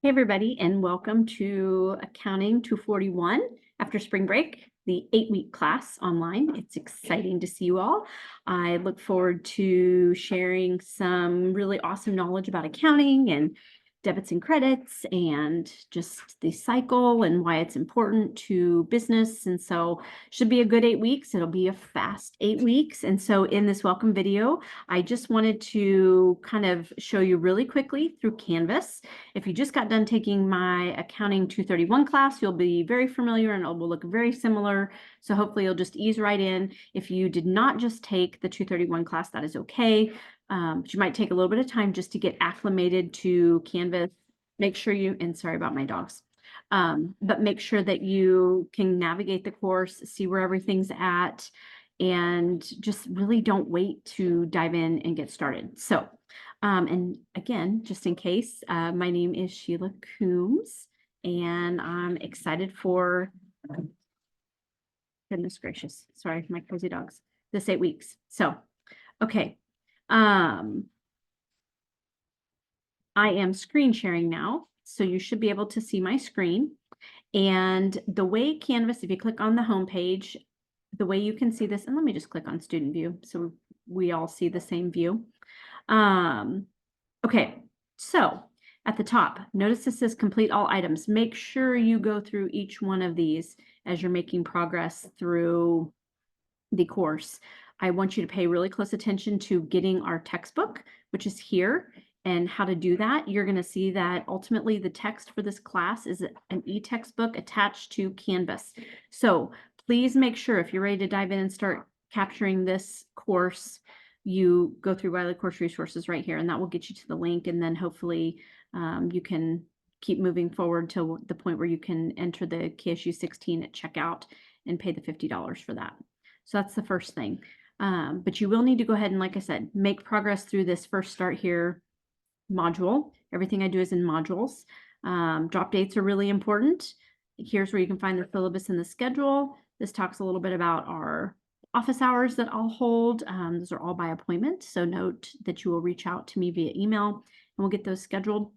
Hey, everybody, and welcome to Accounting 241 after spring break, the 8-week class online. It's exciting to see you all. I look forward to sharing some really awesome knowledge about accounting and debits and credits and just the cycle and why it's important to business. And so should be a good 8 weeks. It'll be a fast 8 weeks. And so in this welcome video, I just wanted to kind of show you really quickly through Canvas. If you just got done taking my Accounting 231 class, you'll be very familiar and it will look very similar. So hopefully you'll just ease right in. If you did not just take the 231 class, that is okay. But you might take a little bit of time just to get acclimated to Canvas. Make sure you, and sorry about my dogs, but make sure that you can navigate the course, see where everything's at, and just really don't wait to dive in and get started. So and again, just in case, my name is Sheila Coombs, and I'm excited for, goodness gracious, sorry, my crazy dogs, this 8 weeks. So, okay. I am screen sharing now, so you should be able to see my screen. And the way Canvas, if you click on the home page, the way you can see this, and let me just click on student view so we all see the same view. Okay, so at the top, notice this says complete all items. Make sure you go through each one of these as you're making progress through the course. I want you to pay really close attention to getting our textbook, which is here, and how to do that. You're going to see that ultimately the text for this class is an e-textbook attached to Canvas. So please make sure if you're ready to dive in and start capturing this course, you go through Wiley Course Resources right here, and that will get you to the link, and then hopefully you can keep moving forward to the point where you can enter the KSU 16 at checkout and pay the $50 for that. So that's the first thing. But you will need to go ahead and, like I said, make progress through this first start here module. Everything I do is in modules. Drop dates are really important. Here's where you can find the syllabus and the schedule. This talks a little bit about our office hours that I'll hold. Those are all by appointment. So note that you will reach out to me via email and we'll get those scheduled.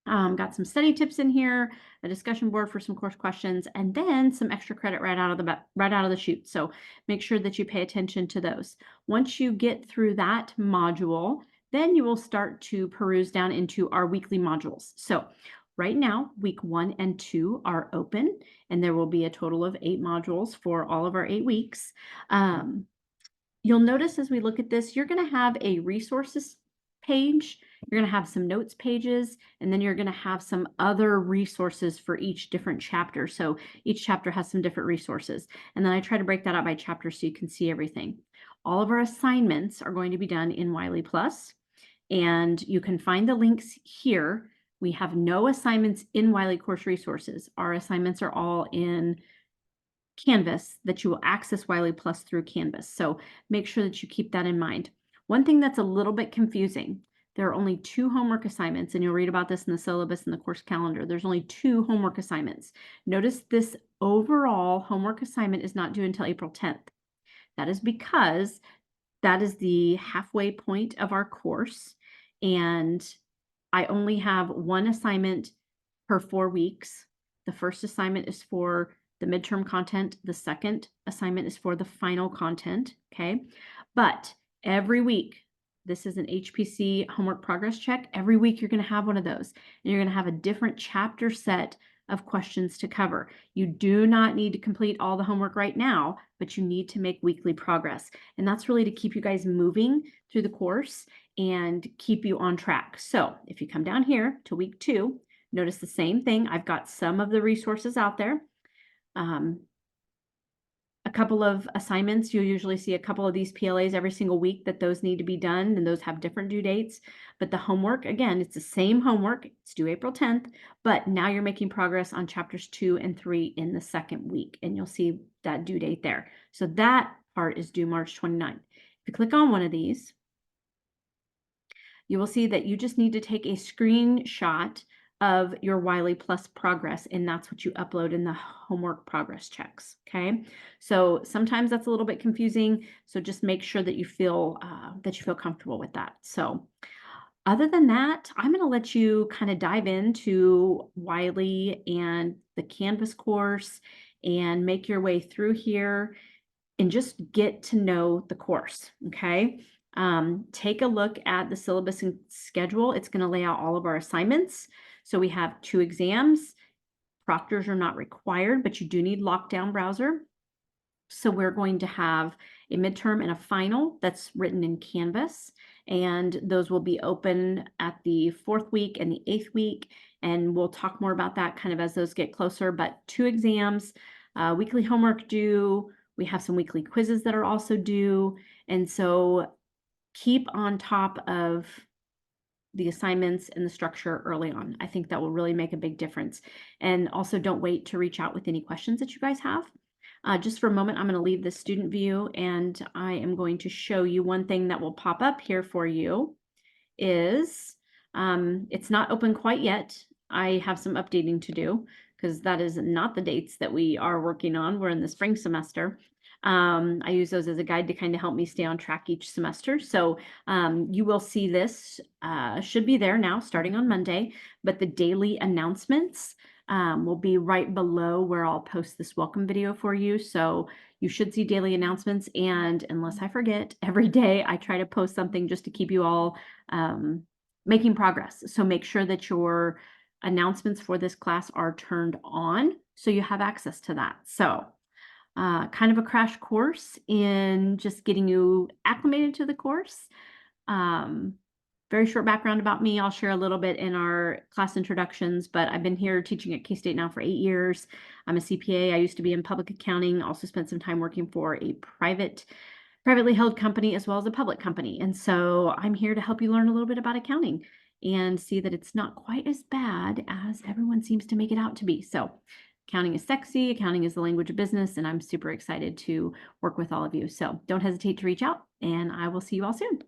Got some study tips in here, a discussion board for some course questions, and then some extra credit right out of the chute. So make sure that you pay attention to those. Once you get through that module, then you will start to peruse down into our weekly modules. So right now, week 1 and 2 are open, and there will be a total of 8 modules for all of our 8 weeks. You'll notice as we look at this, you're going to have a resources page, you're going to have some notes pages, and then you're going to have some other resources for each different chapter. So each chapter has some different resources. And then I try to break that out by chapter so you can see everything. All of our assignments are going to be done in Wiley Plus, and you can find the links here. We have no assignments in Wiley Course Resources. Our assignments are all in Canvas that you will access Wiley Plus through Canvas. So make sure that you keep that in mind. One thing that's a little bit confusing, there are only 2 homework assignments, and you'll read about this in the syllabus and the course calendar. There's only 2 homework assignments. Notice this overall homework assignment is not due until April 10th. That is because that is the halfway point of our course, and I only have 1 assignment per 4 weeks. The first assignment is for the midterm content. The second assignment is for the final content, okay? But every week, this is an HPC homework progress check. Every week you're going to have one of those, and you're going to have a different chapter set of questions to cover. You do not need to complete all the homework right now, but you need to make weekly progress. And that's really to keep you guys moving through the course and keep you on track. So if you come down here to week 2, notice the same thing. I've got some of the resources out there. A couple of assignments, you'll usually see a couple of these PLAs every single week that those need to be done, and those have different due dates. But the homework, again, it's the same homework. It's due April 10th, but now you're making progress on chapters 2 and 3 in the second week, and you'll see that due date there. So that part is due March 29th. If you click on one of these, you will see that you just need to take a screenshot of your Wiley Plus progress, and that's what you upload in the homework progress checks, okay? So sometimes that's a little bit confusing, so just make sure that you feel comfortable with that. So Other than that, I'm going to let you kind of dive into Wiley and the Canvas course and make your way through here and just get to know the course. Okay. Take a look at the syllabus and schedule. It's going to lay out all of our assignments. So we have 2 exams. Proctors are not required, but you do need Lockdown Browser. So we're going to have a midterm and a final that's written in Canvas, and those will be open at the 4th week and the 8th week, and we'll talk more about that kind of as those get closer. But 2 exams, weekly homework due. We have some weekly quizzes that are also due, and so keep on top of the assignments and the structure early on. I think that will really make a big difference. And also don't wait to reach out with any questions that you guys have. Just for a moment, I'm going to leave the student view and I am going to show you one thing that will pop up here for you is it's not open quite yet. I have some updating to do because that is not the dates that we are working on. We're in the spring semester. I use those as a guide to kind of help me stay on track each semester. So you will see this should be there now starting on Monday, but the daily announcements will be right below where I'll post this welcome video for you. So you should see daily announcements. And unless I forget, every day I try to post something just to keep you all making progress. So make sure that your announcements for this class are turned on so you have access to that. So kind of a crash course in just getting you acclimated to the course. Very short background about me. I'll share a little bit in our class introductions, but I've been here teaching at K-State now for 8 years. I'm a CPA. I used to be in public accounting, also spent some time working for a privately held company as well as a public company. And so I'm here to help you learn a little bit about accounting and see that it's not quite as bad as everyone seems to make it out to be. So accounting is sexy, accounting is the language of business, and I'm super excited to work with all of you. So don't hesitate to reach out, and I will see you all soon.